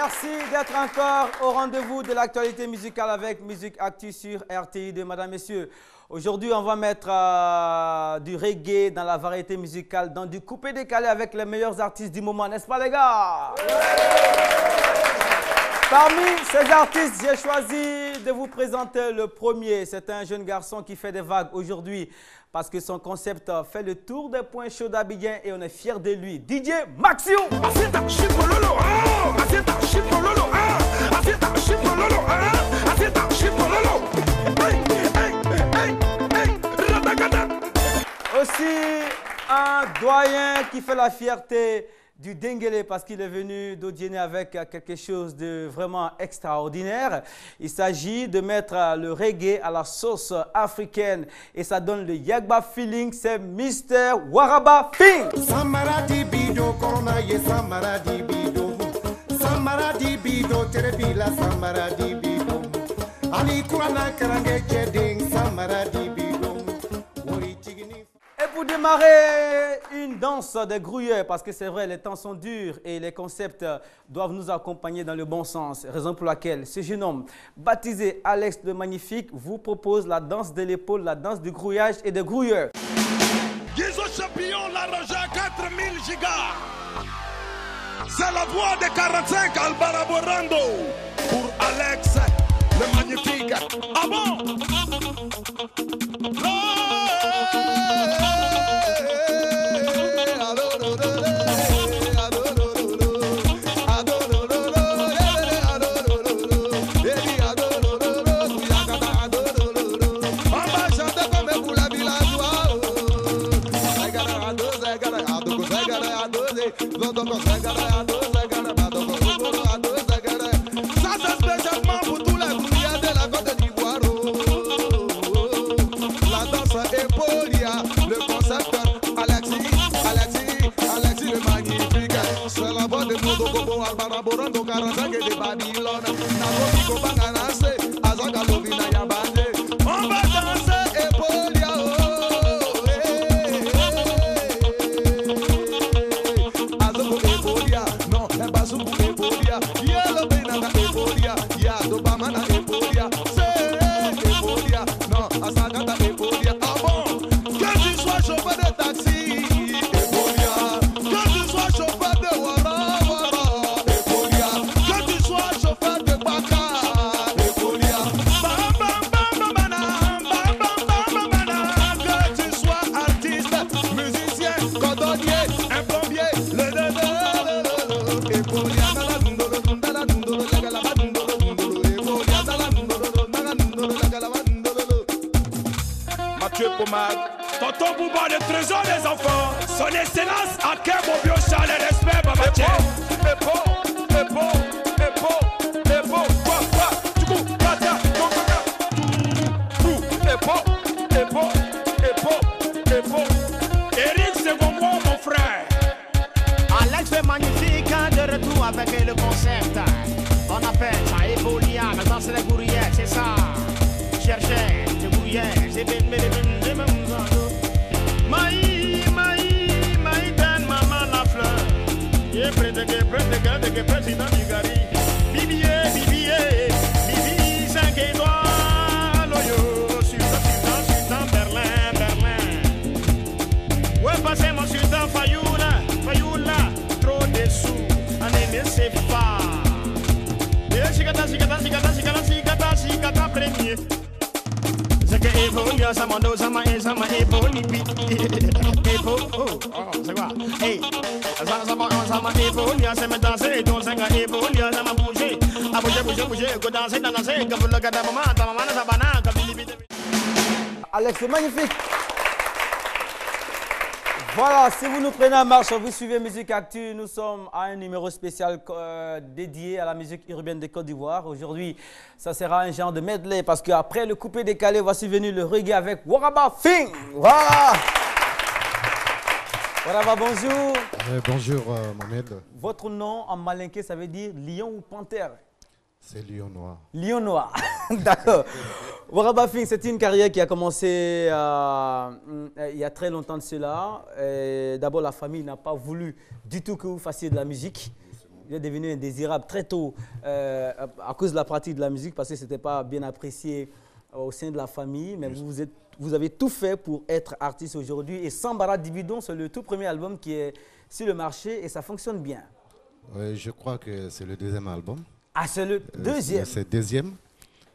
Merci d'être encore au rendez-vous de l'actualité musicale avec Musique Actu sur RTI2, mesdames, messieurs. Aujourd'hui, on va mettre du reggae dans la variété musicale, dans du coupé-décalé avec les meilleurs artistes du moment, n'est-ce pas les gars? Parmi ces artistes, j'ai choisi de vous présenter le premier. C'est un jeune garçon qui fait des vagues aujourd'hui parce que son concept fait le tour des points chauds d'Abidjan et on est fiers de lui. DJ Maxio! Aussi un doyen qui fait la fierté du Denguélé parce qu'il est venu d'Odiéné avec quelque chose de vraiment extraordinaire. Il s'agit de mettre le reggae à la sauce africaine et ça donne le Yagba feeling, c'est Mr. Waraba Fing. Samaradi bido corona ye samaradi bido. Samaradi bido terebila samaradi bido. Ali kurana karange jeding samaradi bido. Et pour démarrer, une danse des grouilleurs, parce que c'est vrai, les temps sont durs et les concepts doivent nous accompagner dans le bon sens. Raison pour laquelle ce jeune homme, baptisé Alex le Magnifique, vous propose la danse de l'épaule, la danse du grouillage et des grouilleurs. Gizo Champion l'arrangé à 4000 gigas. C'est la voix de 45 Albaraborando pour Alex le Magnifique. Ah bon? Tonton Bouba, le trésor des enfants. Son excellence à Kebobio Chalet, respect, Babaché. Eric, c'est bon, mon frère. Alex le Magnifique, de retour avec le concept. On appelle ça Ebolia, la danse des gourrières, c'est ça. Cherchez, des gourrières, c'est bien, donne maman la fleur. Et président du Gary. Bibi, 5 étoiles, loyo, sultan, Berlin. Ouais, passez mon sultan, Fayoula, trop de sous, en aimé c'est pas. Et Chigata, premier. C'est que Ebonia, ça m'en ça m'a Eboni, Ebo, c'est quoi? Hey, ça m'a Ebonia, c'est me danser, donc c'est que Ebonia, ça m'a bougé. A bouger, go danser, comme le gars de maman, ta maman, sa banane, comme il vit. Alex le Magnifique. Voilà, si vous nous prenez en marche, vous suivez Musique Actu, nous sommes à un numéro spécial dédié à la musique urbaine de Côte d'Ivoire. Aujourd'hui, ça sera un genre de medley parce qu'après le coupé décalé, voici venu le reggae avec Waraba Fing. Voilà. Waraba, bonjour. Bonjour, Mohamed. Votre nom en malinké, ça veut dire lion ou panthère? C'est Lion Noir. Lion Noir, d'accord. Waraba Fing, c'est une carrière qui a commencé il y a très longtemps de cela. D'abord, la famille n'a pas voulu du tout que vous fassiez de la musique. il est devenu indésirable très tôt à cause de la pratique de la musique parce que ce n'était pas bien apprécié au sein de la famille. Mais vous avez tout fait pour être artiste aujourd'hui. Et Sambara Dibidon, c'est le tout premier album qui est sur le marché et ça fonctionne bien. Oui, je crois que c'est le deuxième album. Ah, c'est le deuxième? C'est le deuxième.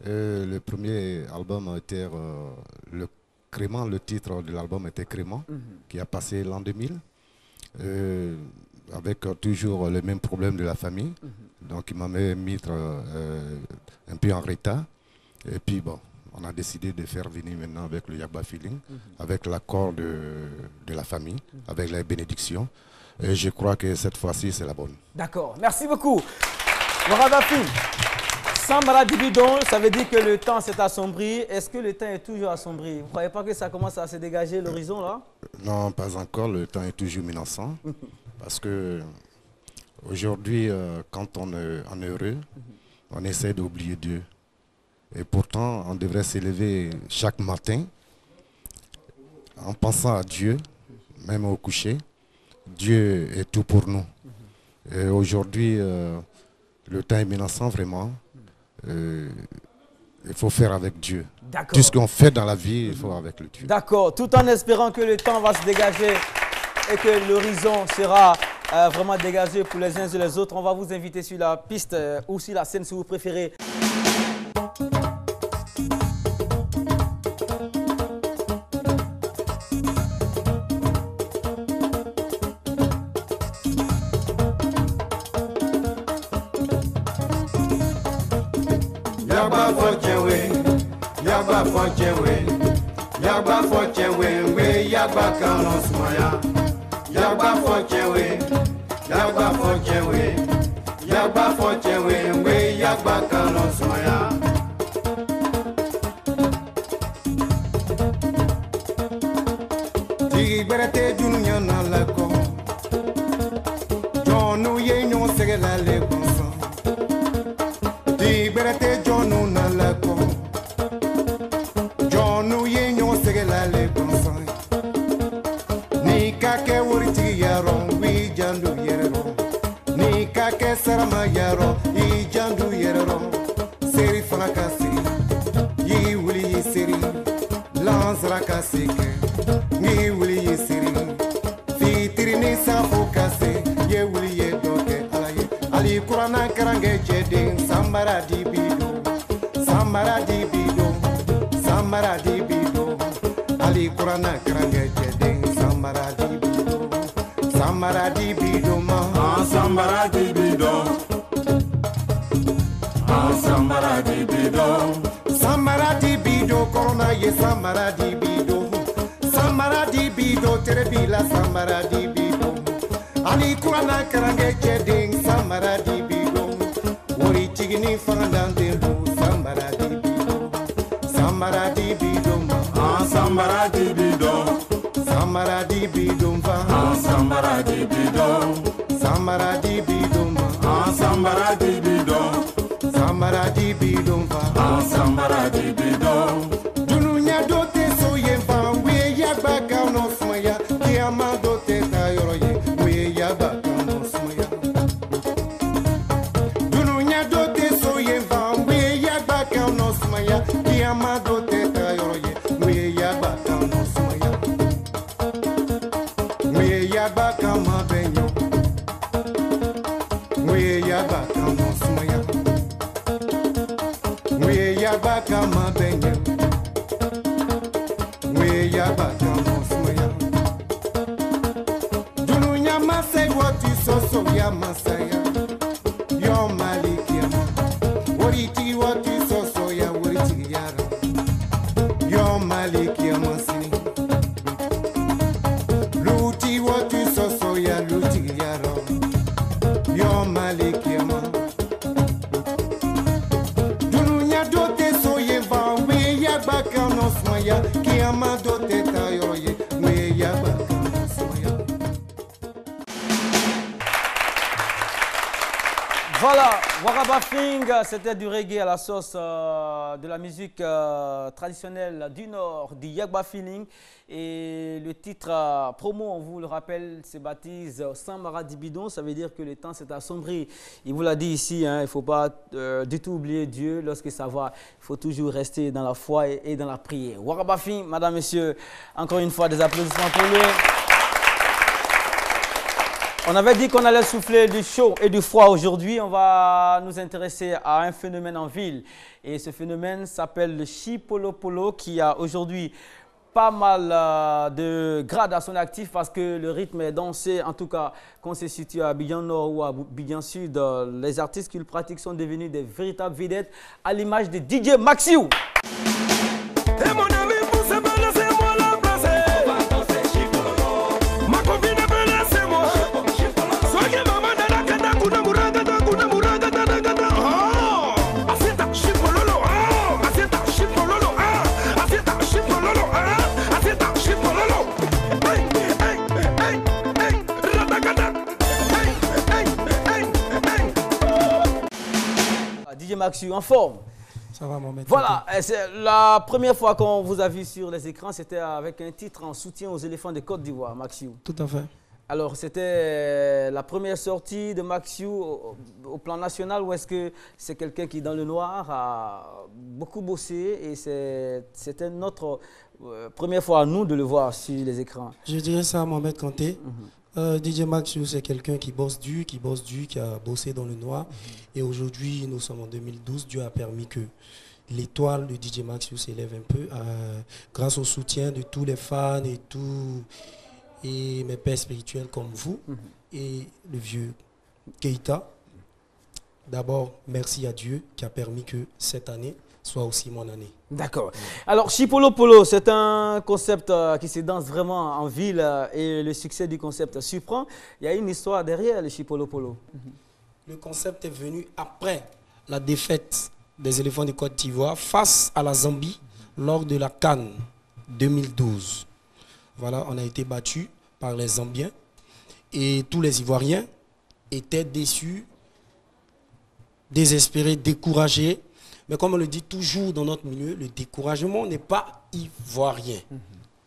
Le premier album était le Crément. Le titre de l'album était Crément, qui a passé l'an 2000. Avec toujours le même problème de la famille. Donc il m'a mis un peu en retard. Et puis bon, on a décidé de faire venir maintenant avec le Yagba Feeling, avec l'accord de la famille, avec les bénédictions. Et je crois que cette fois-ci, c'est la bonne. D'accord, merci beaucoup. Waradafi, Sambara Dibidon, ça veut dire que le temps s'est assombri. Est-ce que le temps est toujours assombri? Vous ne croyez pas que ça commence à se dégager l'horizon là? Non, pas encore. Le temps est toujours menaçant. Parce que aujourd'hui, quand on est heureux, on essaie d'oublier Dieu. Et pourtant, on devrait s'élever chaque matin en pensant à Dieu, même au coucher. Dieu est tout pour nous. Et aujourd'hui, le temps est menaçant vraiment. Il faut faire avec Dieu. Tout ce qu'on fait dans la vie, il faut avec le Dieu. D'accord, tout en espérant que le temps va se dégager et que l'horizon sera vraiment dégagé pour les uns et les autres. On va vous inviter sur la piste ou sur la scène si vous préférez. Yagba fochewe, we yagba kanon smaya. Yagba fochewe, we yagba kanon smaya. Tigrete dunya na lako, Jonu ye nyon segela le konso. Tigrete Jonu na lako. Sarama yaro, I jandu yero, seri fanakasi, yi wuli yi seri, lanzra kasike, ni wuli yi seri, fitiri ni safu kase, ye wuli ye doke alaye, ali kurana karange jedin, Sambara Dibido, Sambara Dibido, Sambara Dibido, ali kurana karange jedin, Sambara Dibido, Sambara Dibido ma, Sambara Dibido. Sambara Dibido, Sambara Dibido, Corona ye Sambara Dibido, Sambara Dibido, Terebila Sambara Dibido, Ali Kurana Karange Jeding, Sambara Dibido, Uri Chigini Fandandelo, Sambara Dibido, Sambara Dibido, Sambara Dibido, Sambara Dibido, Sambara Dibido, Sambara Dibido, Sambara Dibido. Sambara Dibido, Sambara Dibido. Dununya dote so yemba, we yagba kauno smaya. Kiama dote tayoroye, we yagba kauno smaya. Dununya dote so yemba, we yagba kauno smaya. Kiama dote tayoroye, we yagba kauno smaya. We yagba kama benyo, we yagba kauno smaya. We yagba kama benye, we yagba kama smaya. Dununya masay what you so ya masaya. Yo malikia, woriti what you so ya woriti yara. Yo malikia masini. Luti what you so ya luti yara. Yo malikia ma. Voilà, Waraba Fing, c'était du reggae à la sauce de la musique traditionnelle du Nord, du Yagba Feeling. Et le titre promo, on vous le rappelle, se baptise Samara Dibidon. Ça veut dire que le temps s'est assombri. Il vous l'a dit ici, hein, il ne faut pas du tout oublier Dieu lorsque ça va. Il faut toujours rester dans la foi et dans la prière. Waraba Fing, madame, monsieur, encore une fois, des applaudissements pour lui. On avait dit qu'on allait souffler du chaud et du froid. Aujourd'hui, on va nous intéresser à un phénomène en ville. Et ce phénomène s'appelle le Chipolopolo, qui a aujourd'hui pas mal de grades à son actif parce que le rythme est dansé. En tout cas, qu'on se situe à Abidjan Nord ou à Abidjan Sud, les artistes qui le pratiquent sont devenus des véritables vedettes à l'image de DJ Maxiou. DJ Maxiou en forme. Ça va, mon maître. Voilà, c'est la première fois qu'on vous a vu sur les écrans, c'était avec un titre en soutien aux éléphants de Côte d'Ivoire, Maxiou. Tout à fait. Alors, c'était la première sortie de Maxiou au plan national ou est-ce que c'est quelqu'un qui, dans le noir, a beaucoup bossé et c'était notre première fois à nous de le voir sur les écrans? Je dirais ça à Mohamed Kanté. DJ Maxiou, c'est quelqu'un qui bosse dur, qui a bossé dans le noir. Et aujourd'hui, nous sommes en 2012. Dieu a permis que l'étoile de DJ Maxiou s'élève un peu grâce au soutien de tous les fans et mes pères spirituels comme vous et le vieux Keita. D'abord, merci à Dieu qui a permis que cette année soit aussi mon année. D'accord. Alors, Chipolopolo, c'est un concept qui se danse vraiment en ville et le succès du concept surprend. Il y a une histoire derrière le Chipolopolo. Le concept est venu après la défaite des éléphants de Côte d'Ivoire face à la Zambie lors de la CAN 2012. Voilà, on a été battu par les Zambiens et tous les Ivoiriens étaient déçus, désespérés, découragés. Mais comme on le dit toujours dans notre milieu, le découragement n'est pas ivoirien.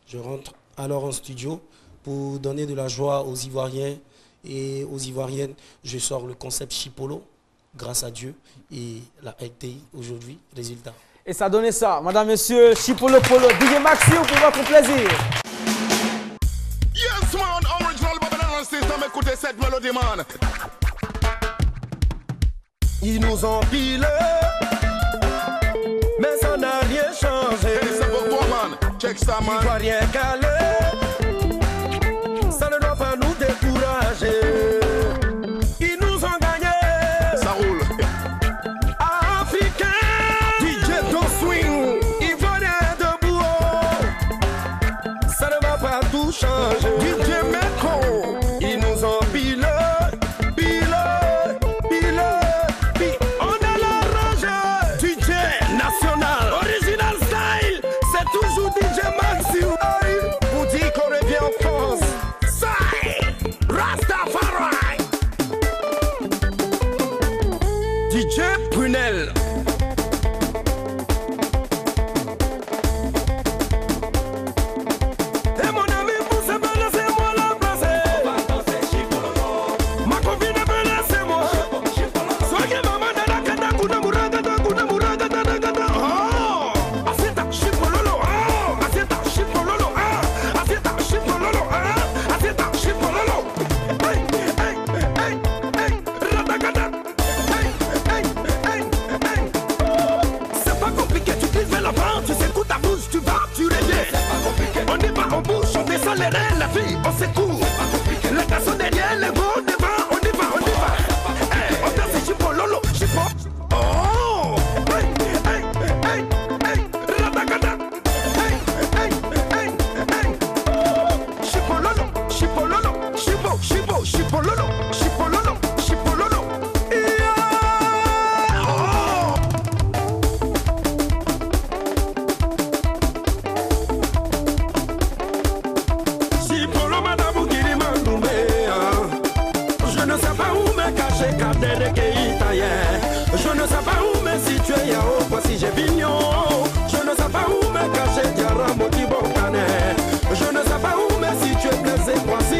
Je rentre alors en studio pour donner de la joie aux Ivoiriens et aux Ivoiriennes. Je sors le concept Chipolo, grâce à Dieu, et la RTI aujourd'hui, résultat. Et ça donnait ça, madame, monsieur, Chipolopolo, DJ Maxiou pour votre plaisir. Yes, man, original Babylon system, écoutez cette mélodie, man. Ils nous ont pilé, mais ça n'a rien changé. Hey, c'est pour toi, man. Check ça, man. Il doit rien caler, ça ne doit pas nous décourager. Ils nous ont gagné. Ça roule. Africains, DJ Don Swing, Ivoiriens debout, ça ne va pas tout changer. DJ Metro, ils nous ont pilé.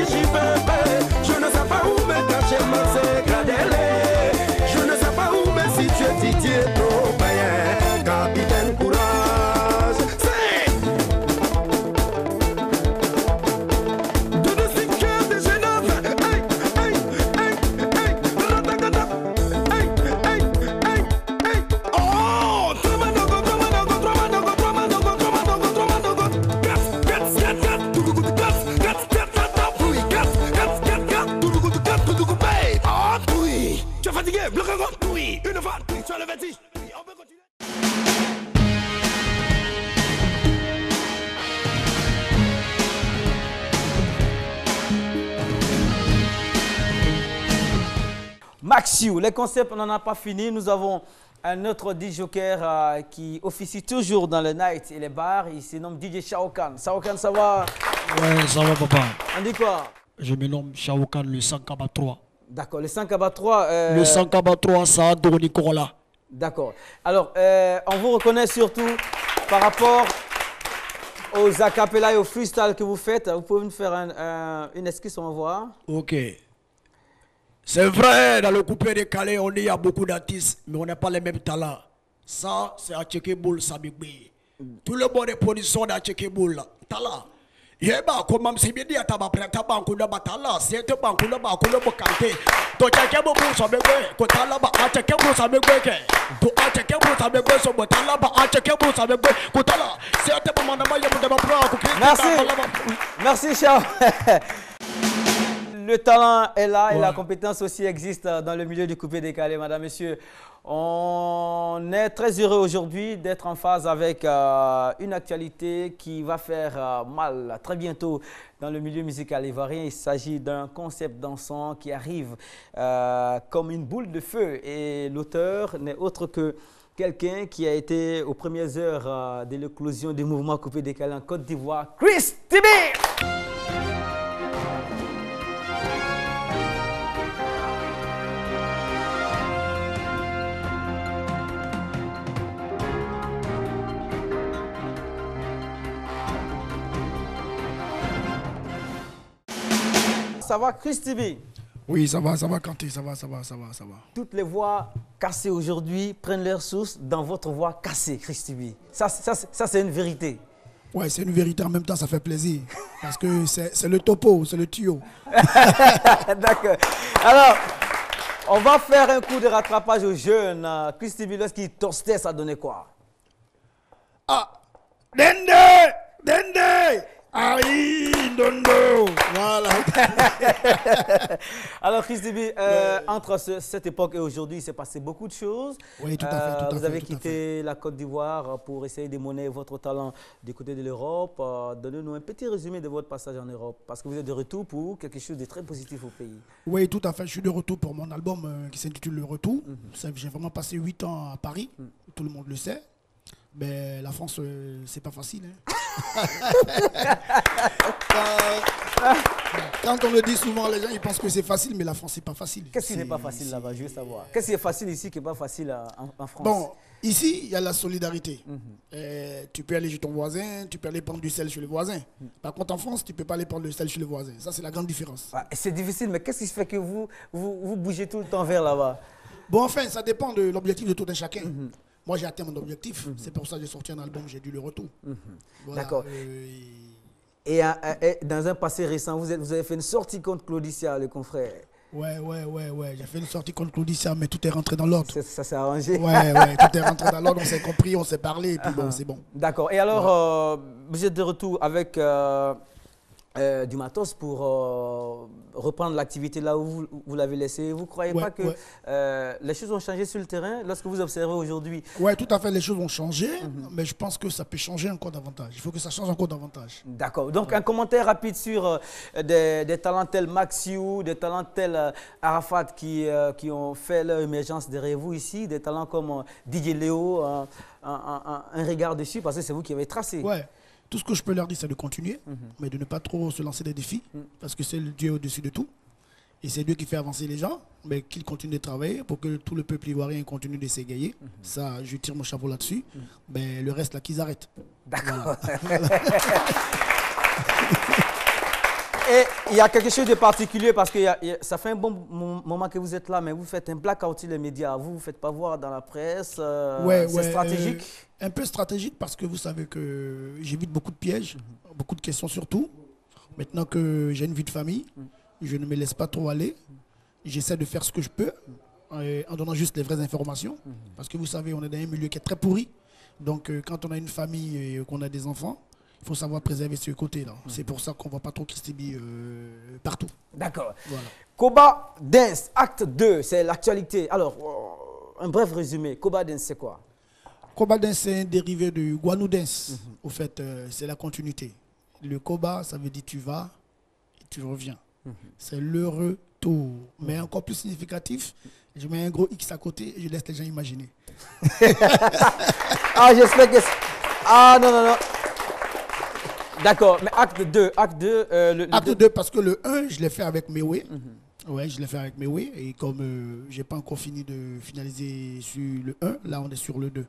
j'y vais. Je ne sais pas où me cacher ma segradelle. Je ne sais pas où me situer Didier Topayen. Capitaine courage. C'est de 5 heures de Genève. Hey, hey, hey, hey. Ratagata. Hey, hey, hey, hey. Oh, Tromadogo, Tromadogo, Tromadogo, Tromadogo, Tromadogo, Tromadogo. Tu es fatigué, bloqué, oui, une fois, tu as le vertige. On peut continuer. Maxiou, les concepts, on n'en a pas fini. Nous avons un autre DJ-joker qui officie toujours dans les nights et les bars. Il se nomme DJ Shao Kahn. Shao Kahn, ça va? Ouais, ça va, papa. On dit quoi? Je me nomme Shao Kahn, le 143. D'accord, le 143. Le 143, ça a donné Nicolas. D'accord. Alors, on vous reconnaît surtout par rapport aux acapella et au freestyle que vous faites. Vous pouvez nous faire une esquisse, on va voir. Ok. C'est vrai, dans le coupé décalé, on y a beaucoup d'artistes, mais on n'a pas les mêmes talents. Ça, c'est à Tchekeboul, Samigbe. Tout le monde est production à Tchekeboul. Talent. Yeba, comme si bien dit à Tabapre, Tabankoula Batala, c'est Tabankoula Bakoula Bokante. To Tchekeboul, Samigbe, Kotalaba, à Tchekeboul, Samigbe, to Tchekeboul, Samigbe, so Botalaba, à Tchekeboul, Samigbe, Kotala. C'est un moment de Merci. Merci, Charles. Le talent est là et la compétence aussi existe dans le milieu du coupé décalé, madame, monsieur. On est très heureux aujourd'hui d'être en phase avec une actualité qui va faire mal très bientôt dans le milieu musical ivoirien. Il s'agit d'un concept dansant qui arrive comme une boule de feu et l'auteur n'est autre que quelqu'un qui a été aux premières heures de l'éclosion du mouvement coupé décalé en Côte d'Ivoire, Chris Tibé. Ça va, Chris TV? Oui, ça va, Kanté, ça va. Toutes les voix cassées aujourd'hui prennent leur source dans votre voix cassée, Chris TV. Ça c'est une vérité. Ouais, c'est une vérité. En même temps, ça fait plaisir. Parce que c'est le topo, c'est le tuyau. D'accord. Alors, on va faire un coup de rattrapage aux jeunes. Chris TV, lorsqu'il toastait, ça donnait quoi? Ah, Dende! Aïe, Dondo! Voilà. Alors, Chris TV, entre cette époque et aujourd'hui, il s'est passé beaucoup de choses. Oui, tout à fait. Vous avez quitté la Côte d'Ivoire pour essayer de monnayer votre talent du côté de l'Europe. Donnez-nous un petit résumé de votre passage en Europe, parce que vous êtes de retour pour quelque chose de très positif au pays. Oui, tout à fait. Je suis de retour pour mon album qui s'intitule Le Retour. J'ai vraiment passé 8 ans à Paris, tout le monde le sait. Mais la France, c'est pas facile. Hein. Quand on le dit souvent, les gens ils pensent que c'est facile, mais la France, c'est pas facile. Qu'est-ce qui n'est pas facile là-bas? Je veux savoir. Qu'est-ce qui est facile ici qui n'est pas facile en France? Bon, ici, il y a la solidarité. Tu peux aller chez ton voisin, tu peux aller prendre du sel chez le voisin. Par contre, en France, tu ne peux pas aller prendre du sel chez le voisin. Ça, c'est la grande différence. C'est difficile, mais qu'est-ce qui fait que vous bougez tout le temps vers là-bas? Bon, enfin, ça dépend de l'objectif de tout un chacun. Moi, j'ai atteint mon objectif. C'est pour ça que j'ai sorti un album, j'ai dû Le Retour. Voilà, d'accord. Et dans un passé récent, vous avez fait une sortie contre Claudicia, le confrère. Ouais. J'ai fait une sortie contre Claudicia, mais tout est rentré dans l'ordre. Ça s'est arrangé. Ouais, tout est rentré dans l'ordre. On s'est compris, on s'est parlé, et puis bon, c'est bon. D'accord. Et alors, vous êtes de retour avec du matos pour reprendre l'activité là où vous l'avez laissé. Vous ne croyez pas que les choses ont changé sur le terrain lorsque vous observez aujourd'hui? Oui, tout à fait, les choses ont changé, mais je pense que ça peut changer encore davantage. Il faut que ça change encore davantage. D'accord. Donc, un commentaire rapide sur des talents tels Maxiou, des talents tels Arafat qui ont fait leur émergence derrière vous ici, des talents comme DJ Léo, un regard dessus, parce que c'est vous qui avez tracé. Ouais. Tout ce que je peux leur dire, c'est de continuer, mais de ne pas trop se lancer des défis, parce que c'est le Dieu au-dessus de tout. Et c'est Dieu qui fait avancer les gens, mais qu'ils continuent de travailler pour que tout le peuple ivoirien continue de s'égayer. Ça, je tire mon chapeau là-dessus. Mais le reste, là, qu'ils arrêtent. D'accord. Voilà. Et il y a quelque chose de particulier parce que ça fait un bon moment que vous êtes là, mais vous faites un blackout sur les médias. Vous ne faites pas voir dans la presse. C'est stratégique. Un peu stratégique parce que vous savez que j'évite beaucoup de pièges, beaucoup de questions surtout. Maintenant que j'ai une vie de famille, je ne me laisse pas trop aller. J'essaie de faire ce que je peux en donnant juste les vraies informations. Parce que vous savez, on est dans un milieu qui est très pourri. Donc quand on a une famille et qu'on a des enfants, il faut savoir préserver ce côté-là. C'est pour ça qu'on ne voit pas trop Christy B partout. D'accord. Voilà. Koba Dance, acte 2, c'est l'actualité. Alors, un bref résumé. Koba Dance, c'est quoi? Koba Dance, c'est un dérivé de Guanou Dance. Au fait, c'est la continuité. Le Koba, ça veut dire tu vas et tu reviens. C'est le retour. Mais encore plus significatif, je mets un gros X à côté et je laisse les gens imaginer. Ah, j'espère que... Ah, non. D'accord, mais acte 2, acte 2... acte 2, parce que le 1, je l'ai fait avec Mewe. Ouais, je l'ai fait avec Mewe. Et comme je n'ai pas encore fini de finaliser sur le 1, là, on est sur le 2.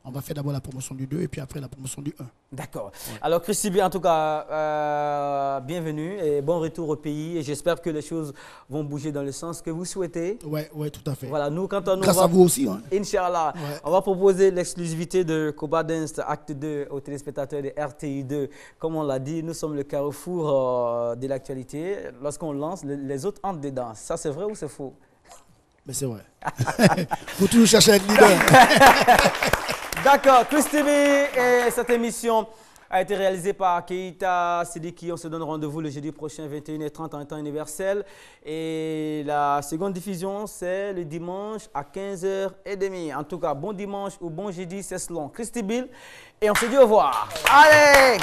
On va faire d'abord la promotion du 2 et puis après la promotion du 1. D'accord. Ouais. Alors, Christy B, en tout cas, bienvenue et bon retour au pays. Et j'espère que les choses vont bouger dans le sens que vous souhaitez. Ouais, tout à fait. Voilà, nous, quand on grâce à vous aussi. Hein. Inch'Allah, on va proposer l'exclusivité de Koba Dance Acte 2 aux téléspectateurs de RTI2. Comme on l'a dit, nous sommes le carrefour de l'actualité. Lorsqu'on lance, les autres entrent dedans. Ça, c'est vrai ou c'est faux? Mais c'est vrai. Faut toujours chercher un leader. D'accord, Christy B, et cette émission a été réalisée par Keita Sidiki. On se donne rendez-vous le jeudi prochain, 21h30 en temps universel. Et la seconde diffusion, c'est le dimanche à 15h30. En tout cas, bon dimanche ou bon jeudi, c'est selon Christy B. Et on se dit au revoir. Allez!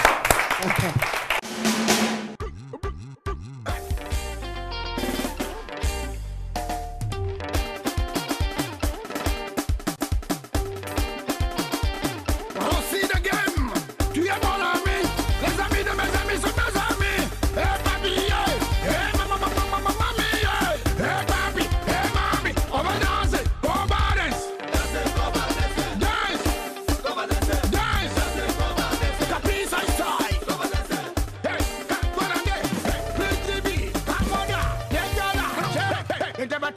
La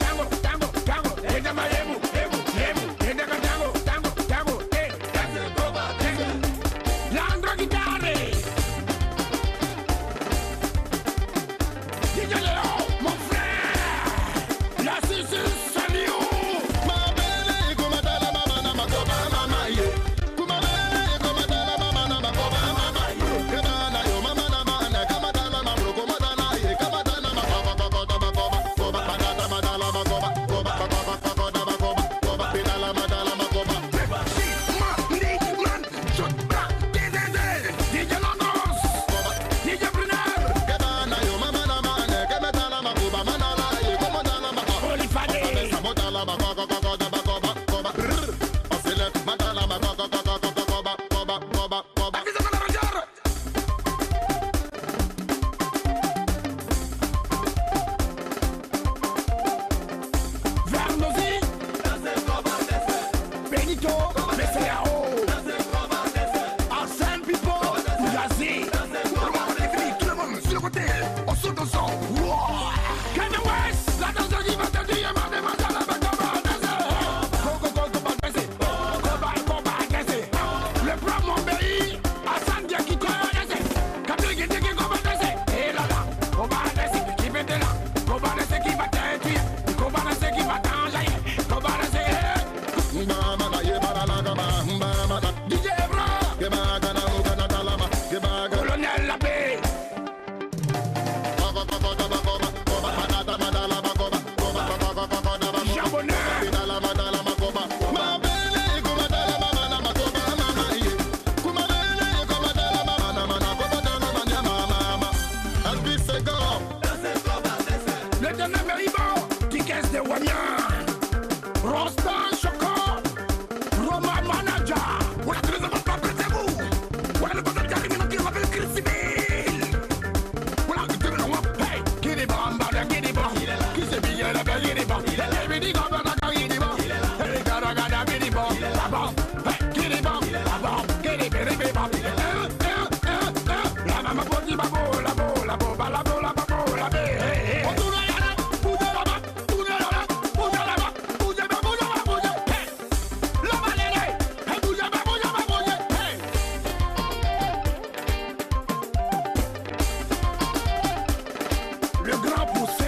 poussé.